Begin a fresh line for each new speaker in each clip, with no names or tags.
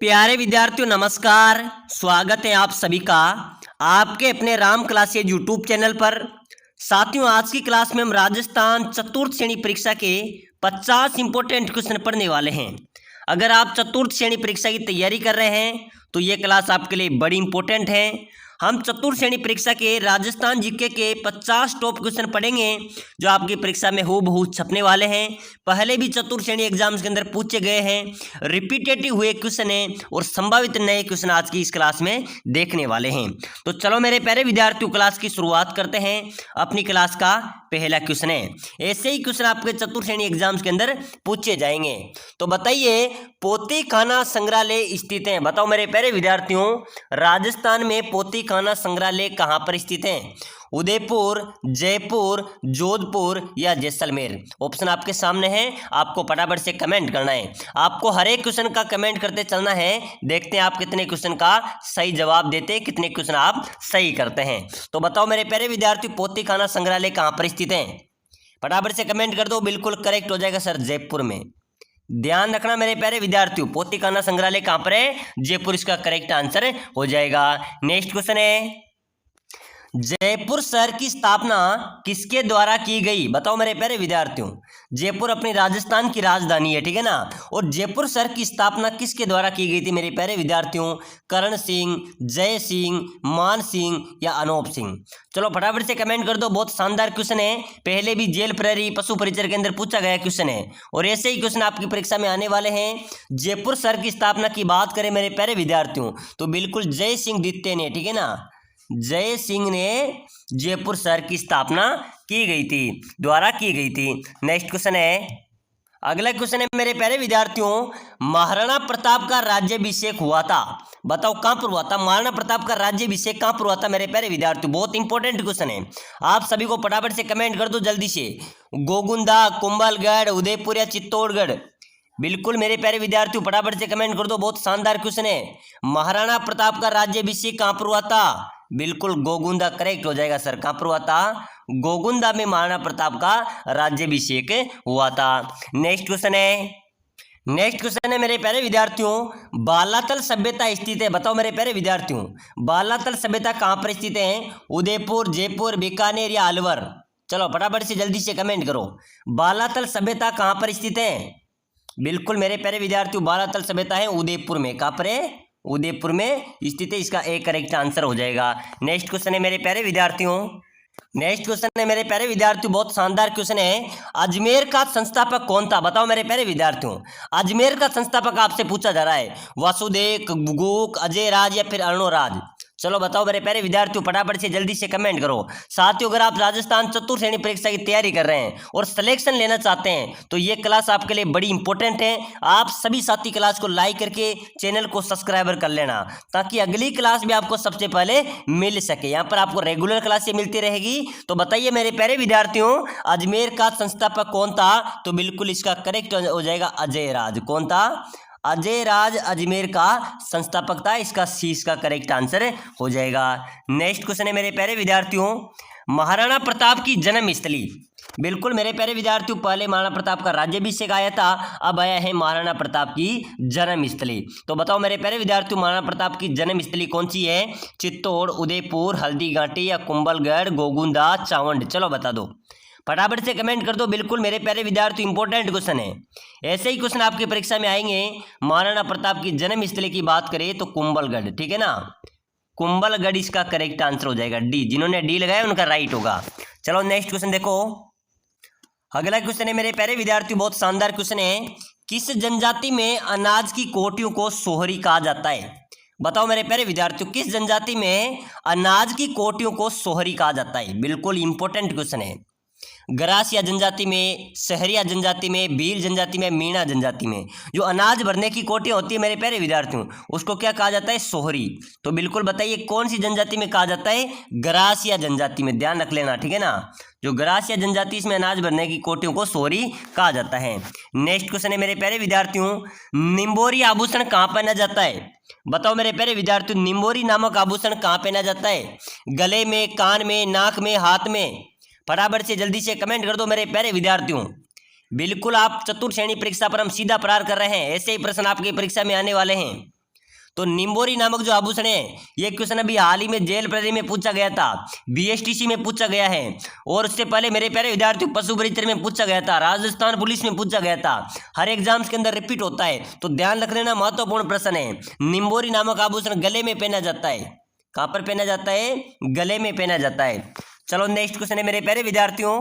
प्यारे विद्यार्थियों नमस्कार। स्वागत है आप सभी का आपके अपने राम क्लासेज यूट्यूब चैनल पर। साथियों, आज की क्लास में हम राजस्थान चतुर्थ श्रेणी परीक्षा के 50 इंपॉर्टेंट क्वेश्चन पढ़ने वाले हैं। अगर आप चतुर्थ श्रेणी परीक्षा की तैयारी कर रहे हैं तो ये क्लास आपके लिए बड़ी इंपॉर्टेंट है। हम चतुर्थ श्रेणी परीक्षा के राजस्थान जीके के 50 टॉप क्वेश्चन पढ़ेंगे जो आपकी परीक्षा में हूबहू छपने वाले हैं। पहले भी चतुर्थ श्रेणी एग्जाम्स के अंदर पूछे गए हैं, रिपीटेटिव हुए क्वेश्चन हैं और संभावित नए क्वेश्चन आज की इस क्लास में देखने वाले हैं। तो चलो मेरे प्यारे विद्यार्थियों, क्लास की शुरुआत करते हैं। अपनी क्लास का पहला क्वेश्चन है, ऐसे ही क्वेश्चन आपके चतुर्थ श्रेणी एग्जाम्स के अंदर पूछे जाएंगे। तो बताइए, पोती खाना संग्रहालय स्थित है। बताओ मेरे प्यारे विद्यार्थियों, राजस्थान में पोती खाना संग्रहालय कहाँ पर स्थित है? उदयपुर, जयपुर, जोधपुर या जैसलमेर? ऑप्शन आपके सामने है, आपको फटाफट से कमेंट करना है। आपको हर एक क्वेश्चन का कमेंट करते चलना है। देखते हैं आप कितने क्वेश्चन का सही जवाब देते हैं, कितने क्वेश्चन आप सही करते हैं। तो बताओ मेरे प्यारे विद्यार्थी, पोती खाना संग्रहालय कहाँ पर स्थित है? फटाफट से कमेंट कर दो। बिल्कुल करेक्ट हो जाएगा सर, जयपुर में। ध्यान रखना मेरे प्यारे विद्यार्थियों, पोती खाना संग्रहालय कहाँ पर है? जयपुर इसका करेक्ट आंसर हो जाएगा। नेक्स्ट क्वेश्चन है, जयपुर शहर की स्थापना किसके द्वारा की गई? बताओ मेरे प्यारे विद्यार्थियों, जयपुर अपनी राजस्थान की राजधानी है, ठीक है ना। और जयपुर शहर की स्थापना किसके द्वारा की गई थी मेरे प्यारे विद्यार्थियों? करण सिंह, जय सिंह, मान सिंह या अनूप सिंह? चलो फटाफट से कमेंट कर दो। बहुत शानदार क्वेश्चन है, पहले भी जेल प्रहरी पशु परिचर के अंदर पूछा गया क्वेश्चन है और ऐसे ही क्वेश्चन आपकी परीक्षा में आने वाले हैं। जयपुर शहर की स्थापना की बात करें मेरे प्यारे विद्यार्थियों तो बिल्कुल जय सिंह द्वितीय ने, ठीक है ना, जय सिंह ने जयपुर शहर की स्थापना की गई थी, द्वारा की गई थी। नेक्स्ट क्वेश्चन है, अगला क्वेश्चन है मेरे प्यारे विद्यार्थियों, महाराणा प्रताप का राज्याभिषेक हुआ था। बताओ कहां पर हुआ था? महाराणा प्रताप का राज्याभिषेक कहां पर हुआ था मेरे प्यारे विद्यार्थियों? बहुत इंपॉर्टेंट क्वेश्चन है, आप सभी को फटाफट से कमेंट कर दो जल्दी से। गोगुंदा, कुंभलगढ़, उदयपुर या चित्तौड़गढ़? बिल्कुल मेरे प्यारे विद्यार्थियों फटाफट से कमेंट कर दो। बहुत शानदार क्वेश्चन है, महाराणा प्रताप का राज्याभिषेक कहां पर हुआ था? बिल्कुल गोगुंदा करेक्ट हो जाएगा सर। कहां पर हुआ था? गोगुंदा में महाराणा प्रताप का राज्याभिषेक हुआ था। नेक्स्ट क्वेश्चन है मेरे प्यारे विद्यार्थियों, बालातल सभ्यता स्थित है। बताओ मेरे प्यारे विद्यार्थियों, बालातल सभ्यता कहां पर स्थित है? उदयपुर, जयपुर, बीकानेर या अलवर? चलो फटाफट से जल्दी से कमेंट करो। बालातल सभ्यता कहां पर स्थित है? बिल्कुल मेरे प्यारे विद्यार्थियों, बालातल सभ्यता है उदयपुर में। कहां पर है? उदयपुर में स्थित है, इसका एक करेक्ट आंसर हो जाएगा। नेक्स्ट क्वेश्चन है मेरे प्यारे विद्यार्थियों, बहुत शानदार क्वेश्चन है, अजमेर का संस्थापक कौन था? बताओ मेरे प्यारे विद्यार्थियों, अजमेर का संस्थापक आपसे पूछा जा रहा है। वासुदेव, गुगुक, अजय राज या फिर अर्णोराज? चलो बताओ मेरे प्यारे विद्यार्थियों फटाफट से जल्दी से कमेंट करो। साथियों, अगर आप राजस्थान चतुर्थ श्रेणी परीक्षा की तैयारी कर रहे हैं और सिलेक्शन लेना चाहते हैं तो ये क्लास आपके लिए बड़ी इंपॉर्टेंट है। आप सभी साथी क्लास को लाइक करके चैनल को सब्सक्राइबर कर लेना ताकि अगली क्लास भी आपको सबसे पहले मिल सके। यहाँ पर आपको रेगुलर क्लासें मिलती रहेगी। तो बताइए मेरे प्यारे विद्यार्थियों, अजमेर का संस्थापक कौन था? तो बिल्कुल इसका करेक्ट हो जाएगा अजय राज। कौन था? अजय राज अजमेर का संस्थापक था, इसका सी इसका करेक्ट आंसर हो जाएगा। नेक्स्ट क्वेश्चन है मेरे प्यारे विद्यार्थियों, महाराणा प्रताप की जन्मस्थली? बिल्कुल मेरे प्यारे विद्यार्थियों, पहले महाराणा प्रताप का राज्याभिषेक आया था, अब आया है महाराणा प्रताप की जन्मस्थली। तो बताओ मेरे प्यारे विद्यार्थियों, महाराणा प्रताप की जन्मस्थली कौन सी है? चित्तौड़, उदयपुर, हल्दीघाटी या कुंभलगढ़, गोगुंदा, चावंड? चलो बता दो, फटाफट से कमेंट कर दो। बिल्कुल मेरे प्यारे विद्यार्थी इंपॉर्टेंट क्वेश्चन है, ऐसे ही क्वेश्चन आपकी परीक्षा में आएंगे। महाराणा प्रताप की जन्मस्थली की बात करें तो कुंभलगढ़, ठीक है ना, कुंभलगढ़ इसका करेक्ट आंसर हो जाएगा डी। जिन्होंने डी लगाया उनका राइट होगा। चलो नेक्स्ट क्वेश्चन देखो, अगला क्वेश्चन है मेरे प्यारे विद्यार्थी, बहुत शानदार क्वेश्चन है, किस जनजाति में अनाज की कोटियों को सोहरी कहा जाता है? बताओ मेरे प्यारे विद्यार्थियों, किस जनजाति में अनाज की कोटियों को सोहरी कहा जाता है? बिल्कुल इंपॉर्टेंट क्वेश्चन है। गरासिया जनजाति में, सहरिया जनजाति में, भील जनजाति में, मीणा जनजाति में जो अनाज भरने की कोटियां होती है मेरे प्यारे विद्यार्थियों उसको क्या कहा जाता है? सोहरी। तो बिल्कुल बताइए कौन सी जनजाति में कहा जाता है? गरासिया जनजाति में। ध्यान रख लेना, ठीक है ना, जो गरासिया जनजाति इसमें अनाज भरने की कोटियों को सोहरी कहा जाता है। नेक्स्ट क्वेश्चन है मेरे प्यारे विद्यार्थियों, निम्बोरी आभूषण कहाँ पहना जाता है? बताओ मेरे प्यारे विद्यार्थियों, निम्बोरी नामक आभूषण कहाँ पहना जाता है? गले में, कान में, नाक में, हाथ में? फटाफट से जल्दी से कमेंट कर दो मेरे प्यारे विद्यार्थियों। बिल्कुल आप चतुर्थ श्रेणी परीक्षा पर हम सीधा प्रहार कर रहे हैं, ऐसे ही प्रश्न आपकी परीक्षा में आने वाले हैं। तो निम्बोरी नामक जो आभूषण है, ये क्वेश्चन अभी हाल ही में जेल प्रहरी में पूछा गया था, बीएसटीसी में पूछा गया है, और उससे पहले मेरे प्यारे विद्यार्थियों पशु परिचय में पूछा गया था, राजस्थान पुलिस में पूछा गया था। हर एग्जाम्स के अंदर रिपीट होता है, तो ध्यान रख लेना, महत्वपूर्ण प्रश्न है। निम्बोरी नामक आभूषण गले में पहना जाता है। कहां पर पहना जाता है? गले में पहना जाता है। चलो नेक्स्ट क्वेश्चन है मेरे प्यारे विद्यार्थियों,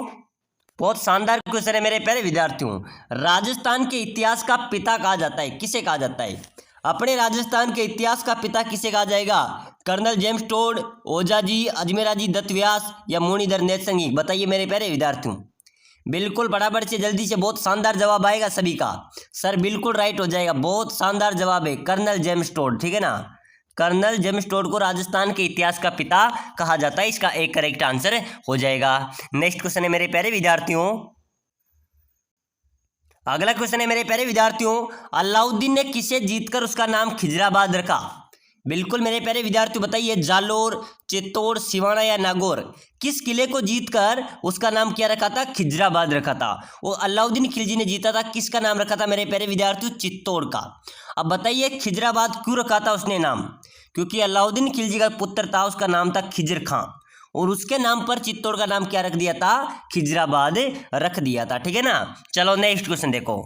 बहुत शानदार क्वेश्चन है मेरे प्यारे विद्यार्थियों। राजस्थान के इतिहास का पिता कहा जाता है, किसे कहा जाता है? अपने राजस्थान के इतिहास का पिता किसे कहा जाएगा? कर्नल जेम्स टोड, ओझाजी, अजमेराजी दत्तव्यास या मुनिधर नेत्संगी? बताइए मेरे प्यारे विद्यार्थियों। बिल्कुल बराबर से जल्दी से बहुत शानदार जवाब आएगा सभी का। सर बिल्कुल राइट हो जाएगा, बहुत शानदार जवाब है, कर्नल जेम्स टोड, ठीक है ना। कर्नल जेम्स टोड को राजस्थान के इतिहास का पिता कहा जाता है, इसका एक करेक्ट आंसर हो जाएगा। नेक्स्ट क्वेश्चन है मेरे प्यारे विद्यार्थियों, अगला क्वेश्चन है मेरे प्यारे विद्यार्थियों, अलाउद्दीन ने किसे जीतकर उसका नाम खिजराबाद रखा? बिल्कुल मेरे प्यारे विद्यार्थियों बताइए, जालोर, चित्तौड़, सिवाना या नागौर? किस किले को जीतकर उसका नाम क्या रखा था? खिजराबाद रखा था। वो अलाउद्दीन खिलजी ने जीता था, किसका नाम रखा था मेरे प्यारे विद्यार्थियों? चित्तौड़ का। अब बताइए खिजराबाद क्यों रखा था उसने नाम? क्योंकि अलाउद्दीन खिलजी का पुत्र था, उसका नाम था खिजर खां, और उसके नाम पर चित्तौड़ का नाम क्या रख दिया था? खिजराबाद रख दिया था, ठीक है ना। चलो नेक्स्ट क्वेश्चन देखो,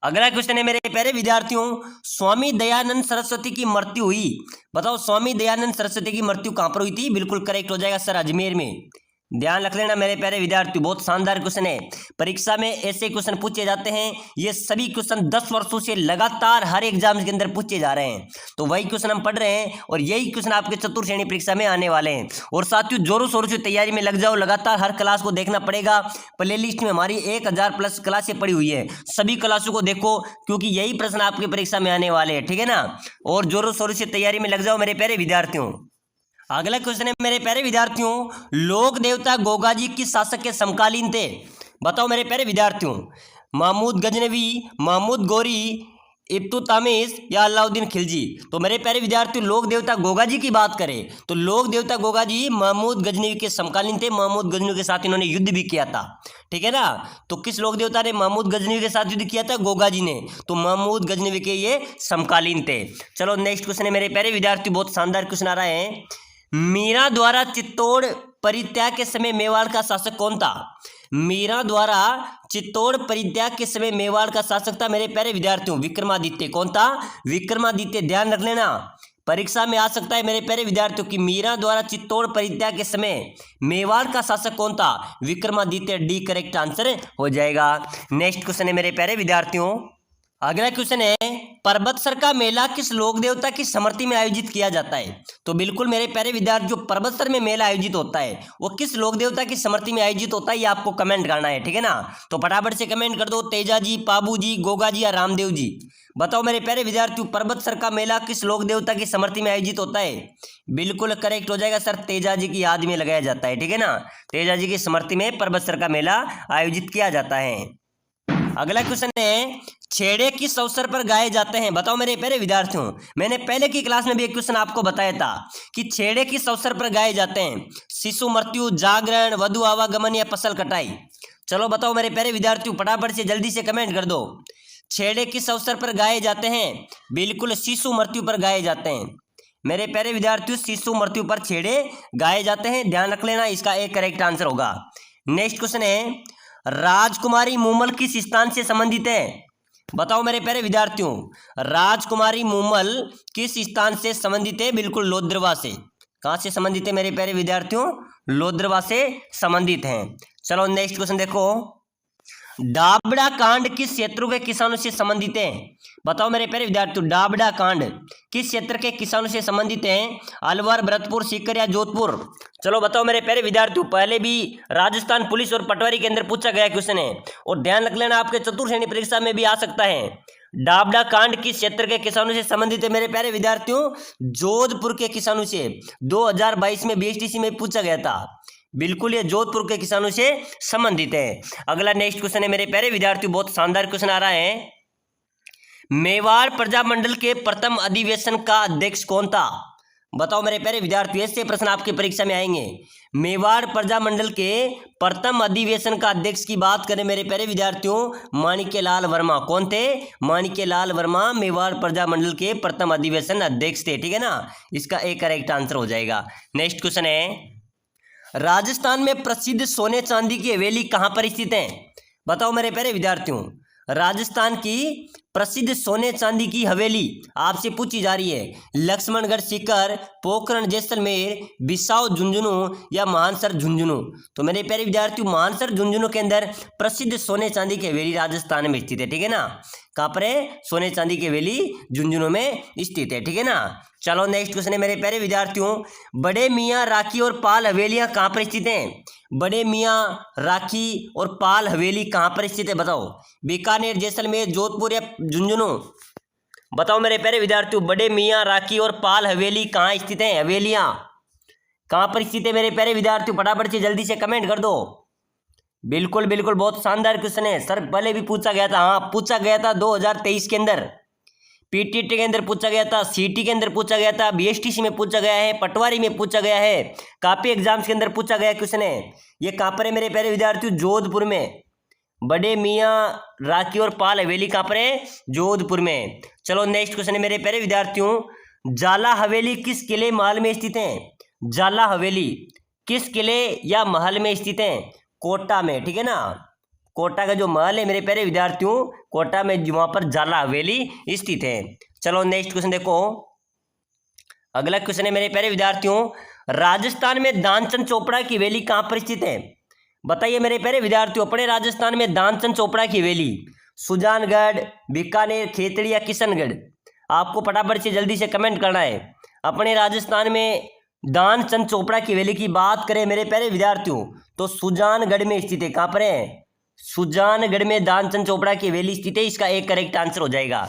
अगला क्वेश्चन है मेरे प्यारे विद्यार्थियों, स्वामी दयानंद सरस्वती की मृत्यु हुई, बताओ स्वामी दयानंद सरस्वती की मृत्यु कहां पर हुई थी? बिल्कुल करेक्ट हो जाएगा सर, अजमेर में। ध्यान रख लेना मेरे प्यारे विद्यार्थी, बहुत शानदार क्वेश्चन है। परीक्षा में ऐसे क्वेश्चन पूछे जाते हैं, ये सभी क्वेश्चन 10 वर्षों से लगातार हर एग्जाम के अंदर पूछे जा रहे हैं, तो वही क्वेश्चन हम पढ़ रहे हैं और यही क्वेश्चन आपके चतुर्थ श्रेणी परीक्षा में आने वाले हैं। और साथियों जोरों शोरों से तैयारी में लग जाओ, लगातार हर क्लास को देखना पड़ेगा। प्ले लिस्ट में हमारी 1000 प्लस क्लासें पड़ी हुई है, सभी क्लासों को देखो, क्योंकि यही प्रश्न आपकी परीक्षा में आने वाले हैं, ठीक है ना। और जोरों शोरों से तैयारी में लग जाओ मेरे प्यारे विद्यार्थियों। अगला क्वेश्चन है मेरे प्यारे विद्यार्थियों, लोक देवता गोगाजी किस शासक के समकालीन थे? बताओ मेरे प्यारे विद्यार्थियों, महमूद गजनवी, महमूद गौरी, इब्तुतामिश या अलाउद्दीन खिलजी? तो मेरे प्यारे विद्यार्थियों लोक देवता गोगाजी की बात करें तो लोक देवता गोगाजी महमूद गजनवी के समकालीन थे, महमूद गजनवी के साथ इन्होंने युद्ध भी किया था, ठीक है ना। तो किस लोक देवता ने महमूद गजनवी के साथ युद्ध किया था? गोगाजी ने, तो महमूद गजनवी के ये समकालीन थे। चलो नेक्स्ट क्वेश्चन है मेरे प्यारे विद्यार्थी, बहुत शानदार क्वेश्चन आ रहा है, मीरा द्वारा चित्तौड़ परित्याग के समय मेवाड़ का शासक कौन था? मीरा द्वारा चित्तौड़ परित्याग के समय मेवाड़ का शासक था मेरे प्यारे विद्यार्थियों विक्रमादित्य। कौन था? विक्रमादित्य। ध्यान रख लेना, परीक्षा में आ सकता है मेरे प्यारे विद्यार्थियों की मीरा द्वारा चित्तौड़ परित्याग के समय मेवाड़ का शासक कौन था? विक्रमादित्य। डी करेक्ट आंसर हो जाएगा। नेक्स्ट क्वेश्चन है मेरे प्यारे विद्यार्थियों, अगला क्वेश्चन है, पर्वतसर का मेला किस लोक देवता की स्मृति में आयोजित किया जाता है? तो बिल्कुल मेरे प्यारे विद्यार्थी, जो पर्वतसर में मेला आयोजित होता है वो किस लोक देवता की स्मृति में आयोजित होता है, ये आपको कमेंट करना है, ठीक है ना। तो फटाफट से कमेंट कर दो, तेजा जी, पाबू जी, गोगा जी या रामदेव जी। बताओ मेरे प्यारे विद्यार्थियों, पर्वतसर का मेला किस लोक देवता की स्मृति में आयोजित होता है? बिल्कुल करेक्ट हो जाएगा सर, तेजा जी की याद में लगाया जाता है, ठीक है ना। तेजा जी की स्मृति में पर्वतसर का मेला आयोजित किया जाता है। अगला क्वेश्चन है, छेड़े किस अवसर पर गाए जाते हैं? बताओ मेरे प्यारे विद्यार्थियों, मैंने पहले की क्लास में भी एक क्वेश्चन आपको बताया था कि छेड़े किस अवसर पर गाए जाते हैं? शिशु मृत्यु, जागरण, वधु आवागमन या फसल कटाई? चलो बताओ मेरे प्यारे विद्यार्थियों, फटाफट से जल्दी से कमेंट कर दो। छेड़े किस अवसर पर गाए जाते हैं? बिल्कुल शिशु मृत्यु पर गाए जाते हैं मेरे प्यारे विद्यार्थियों, शिशु मृत्यु पर छेड़े गाए जाते हैं। ध्यान रख लेना, इसका एक करेक्ट आंसर होगा। नेक्स्ट क्वेश्चन है, राजकुमारी मूमल किस स्थान से संबंधित है? बताओ मेरे प्यारे विद्यार्थियों, राजकुमारी मूमल किस स्थान से संबंधित है? बिल्कुल लोद्रवा से। कहां से संबंधित है मेरे प्यारे विद्यार्थियों? लोद्रवा से संबंधित हैं। चलो नेक्स्ट क्वेश्चन देखो, डाबड़ा कांड किस क्षेत्र के किसानों से संबंधित है? बताओ मेरे प्यारे विद्यार्थियों, डाबड़ा कांड किस क्षेत्र के किसानों से संबंधित है? अलवर, भरतपुर, सीकर या जोधपुर? चलो बताओ मेरे प्यारे विद्यार्थियों, पहले भी राजस्थान पुलिस और पटवारी के अंदर पूछा गया क्वेश्चन है, और ध्यान रख लेना आपके चतुर्थ श्रेणी परीक्षा में भी आ सकता है। डाबड़ा कांड किस क्षेत्र के किसानों से संबंधित है मेरे प्यारे विद्यार्थियों? जोधपुर के किसानों से। 2022 में बीएसटीसी में पूछा गया था। बिल्कुल ये जोधपुर के किसानों से संबंधित है। अगला नेक्स्ट क्वेश्चन है मेरे प्यारे विद्यार्थियों, बहुत शानदार क्वेश्चन आ रहा है, मेवाड़ प्रजामंडल के प्रथम अधिवेशन का अध्यक्ष कौन था? बताओ मेरे प्यारे विद्यार्थियों, ऐसे प्रश्न आपकी परीक्षा में आएंगे। मेवाड़ प्रजामंडल के प्रथम अधिवेशन का अध्यक्ष की बात करें मेरे प्यारे विद्यार्थियों, माणिक्यलाल वर्मा। कौन थे? माणिक्यलाल वर्मा मेवाड़ प्रजामंडल के प्रथम अधिवेशन अध्यक्ष थे। ठीक है ना, इसका एक करेक्ट आंसर हो जाएगा। नेक्स्ट क्वेश्चन है, राजस्थान में प्रसिद्ध सोने चांदी की हवेली कहां पर स्थित है? बताओ मेरे प्यारे विद्यार्थियों, राजस्थान की प्रसिद्ध सोने चांदी की हवेली आपसे पूछी जा रही है। लक्ष्मणगढ़ सीकर, पोखरण जैसलमेर, बिसाऊ झुंझुनू या मानसर झुंझुनू। तो मेरे प्यारे विद्यार्थियों, मानसर झुंझुनू के अंदर प्रसिद्ध सोने चांदी की हवेली राजस्थान में स्थित है। ठीक है ना, कहाँ पर है? सोने चांदी की हवेली झुंझुनू में स्थित है। ठीक है ना, चलो नेक्स्ट क्वेश्चन है मेरे प्यारे विद्यार्थियों, बड़े मियाँ राखी और पाल हवेलियां कहाँ पर स्थित हैं? बड़े मियाँ राखी और पाल हवेली कहाँ पर स्थित है? बताओ, बीकानेर, जैसलमेर, जोधपुर या झुंझुनू? बताओ मेरे प्यारे विद्यार्थियों, बड़े मियाँ राखी और पाल हवेली कहाँ स्थित हैं? हवेलियां कहाँ पर स्थित है मेरे प्यारे विद्यार्थियों? फटाफट से जल्दी से कमेंट कर दो। बिल्कुल बिल्कुल, बहुत शानदार क्वेश्चन है सर, पहले भी पूछा गया था। हाँ, पूछा गया था 2023 के अंदर, पीटीटी के अंदर पूछा गया था, सीटी के अंदर पूछा गया था, बीएसटीसी में पूछा गया है, पटवारी में पूछा गया है, काफी एग्जाम्स के अंदर पूछा गया क्वेश्चन है। ये कहाँ पर है मेरे प्यारे विद्यार्थियों? जोधपुर में। बड़े मियाँ राखी और पाल हवेली कहाँ पर है? जोधपुर में। चलो नेक्स्ट क्वेश्चन है मेरे प्यारे विद्यार्थियों, जाला हवेली किस किले महल में स्थित है? जाला हवेली किस किले या महल में स्थित है? कोटा में। ठीक है ना, कोटा का जो महल है मेरे प्यारे विद्यार्थियों, कोटा में, वहां पर जाला हवेली स्थित है। चलो नेक्स्ट क्वेश्चन देखो, अगला क्वेश्चन है मेरे प्यारे विद्यार्थियों, राजस्थान में दानचंद चोपड़ा की हवेली कहां पर स्थित है? बताइए मेरे प्यारे विद्यार्थियों, अपने राजस्थान में दानचंद चोपड़ा की हवेली सुजानगढ़, बीकानेर, खेतड़ी या किशनगढ़? आपको फटाफट से जल्दी से कमेंट करना है। अपने राजस्थान में दानचंद चोपड़ा की हवेली की बात करें मेरे प्यारे विद्यार्थियों, तो सुजानगढ़ में स्थित है। कहां पर है? सुजानगढ़ में दानचंद चोपड़ा की हवेली स्थित है। इसका एक करेक्ट आंसर हो जाएगा।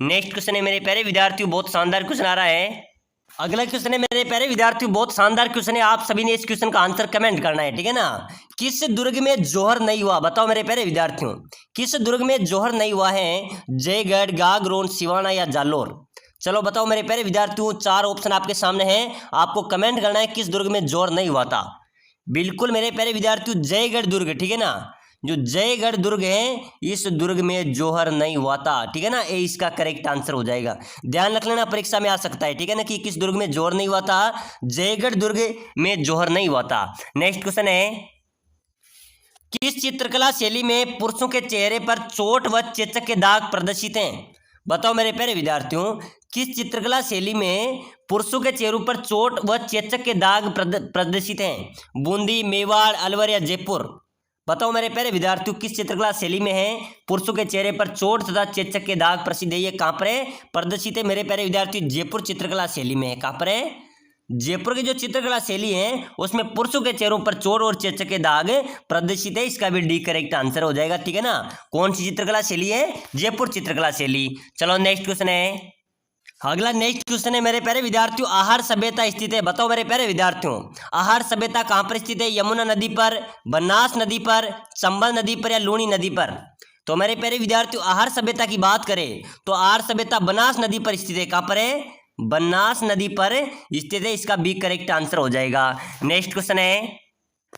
नेक्स्ट क्वेश्चन है मेरे प्यारे विद्यार्थियों, बहुत शानदार क्वेश्चन आ रहा है। अगला क्वेश्चन है मेरे प्यारे विद्यार्थियों, बहुत शानदार क्वेश्चन है, आप सभी ने इस क्वेश्चन का आंसर कमेंट करना है। ठीक है ना, किस दुर्ग में जौहर नहीं हुआ? बताओ मेरे प्यारे विद्यार्थियों, किस दुर्ग में जौहर नहीं हुआ है? जयगढ़, गागरोन, सिवाना या जालोर? चलो बताओ मेरे प्यारे विद्यार्थियों, चार ऑप्शन आपके सामने हैं, आपको कमेंट करना है किस दुर्ग में जौहर नहीं हुआ था। बिल्कुल मेरे प्यारे विद्यार्थियों, जयगढ़ दुर्ग। ठीक है ना, जो जयगढ़ दुर्ग है, इस दुर्ग में जौहर नहीं हुआ था। ठीक है ना, ये इसका करेक्ट आंसर हो जाएगा। ध्यान रख लेना, परीक्षा में आ सकता है। ठीक है ना, कि किस दुर्ग में जौहर नहीं हुआ था? जयगढ़ दुर्ग में जौहर नहीं हुआ था। नेक्स्ट क्वेश्चन है, किस चित्रकला शैली में पुरुषों के चेहरे पर चोट व चेचक के दाग प्रदर्शित हैं? बताओ मेरे प्यारे विद्यार्थियों, किस चित्रकला शैली में पुरुषों के चेहरों पर चोट व चेचक के दाग प्रदर्शित हैं? बूंदी, मेवाड़, अलवर या जयपुर? बताओ मेरे प्यारे विद्यार्थियों, किस चित्रकला शैली में है पुरुषों के चेहरे पर चोट तथा चेचक के दाग प्रसिद्ध है? ये कहाँ पर है? प्रदर्शित है मेरे प्यारे विद्यार्थियों, जयपुर चित्रकला शैली में है। कहाँ पर है? जयपुर की जो चित्रकला शैली है उसमें पुरुषों के चेहरों पर चोट और चेचक के दाग प्रदर्शित है। इसका भी डी करेक्ट आंसर हो जाएगा। ठीक है ना, कौन सी चित्रकला शैली है? जयपुर चित्रकला शैली। चलो नेक्स्ट क्वेश्चन है, अगला नेक्स्ट क्वेश्चन है मेरे प्यारे विद्यार्थियों, आहार सभ्यता स्थित है? बताओ मेरे प्यारे विद्यार्थियों, आहार सभ्यता कहां पर स्थित है? यमुना नदी पर, बनास नदी पर, चंबल नदी पर या लूनी नदी पर? तो मेरे प्यारे विद्यार्थियों, आहार सभ्यता की बात करें तो आहार सभ्यता बनास नदी पर स्थित है। कहां पर है? बनास नदी पर स्थित है। इसका बी करेक्ट आंसर हो जाएगा। नेक्स्ट क्वेश्चन है,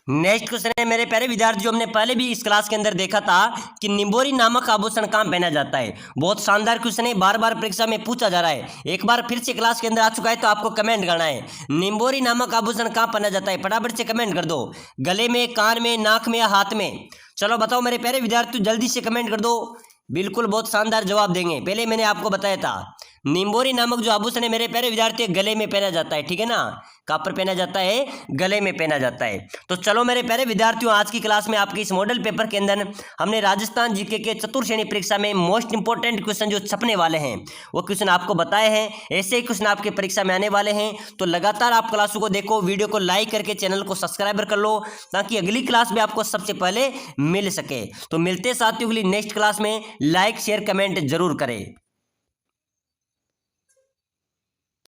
नेक्स्ट क्वेश्चन है मेरे प्यारे विद्यार्थियों, हमने पहले भी इस क्लास के अंदर देखा था कि निंबोरी नामक आभूषण कहाँ पहना जाता है। बहुत शानदार क्वेश्चन है, बार बार परीक्षा में पूछा जा रहा है। एक बार फिर से क्लास के अंदर आ चुका है, तो आपको कमेंट करना है, निंबोरी नामक आभूषण कहाँ पहना जाता है? फटाफट से कमेंट कर दो। गले में, कान में, नाक में या हाथ में? चलो बताओ मेरे प्यारे विद्यार्थियों, जल्दी से कमेंट कर दो। बिल्कुल बहुत शानदार जवाब देंगे। पहले मैंने आपको बताया था, निंबोरी नामक जो आभूषण है मेरे प्यारे विद्यार्थी गले में पहना जाता है। ठीक है ना, कहाँ पर पहना जाता है? गले में पहना जाता है। तो चलो मेरे प्यारे विद्यार्थियों, आज की क्लास में आपके इस मॉडल पेपर के अंदर हमने राजस्थान जीके के चतुर्थ श्रेणी परीक्षा में मोस्ट इंपोर्टेंट क्वेश्चन जो छपने वाले हैं वो क्वेश्चन आपको बताए हैं। ऐसे ही क्वेश्चन आपके परीक्षा में आने वाले हैं, तो लगातार आप क्लासों को देखो, वीडियो को लाइक करके चैनल को सब्सक्राइब कर लो, ताकि अगली क्लास में आपको सबसे पहले मिल सके। तो मिलते साथियों अगली नेक्स्ट क्लास में। लाइक शेयर कमेंट जरूर करें।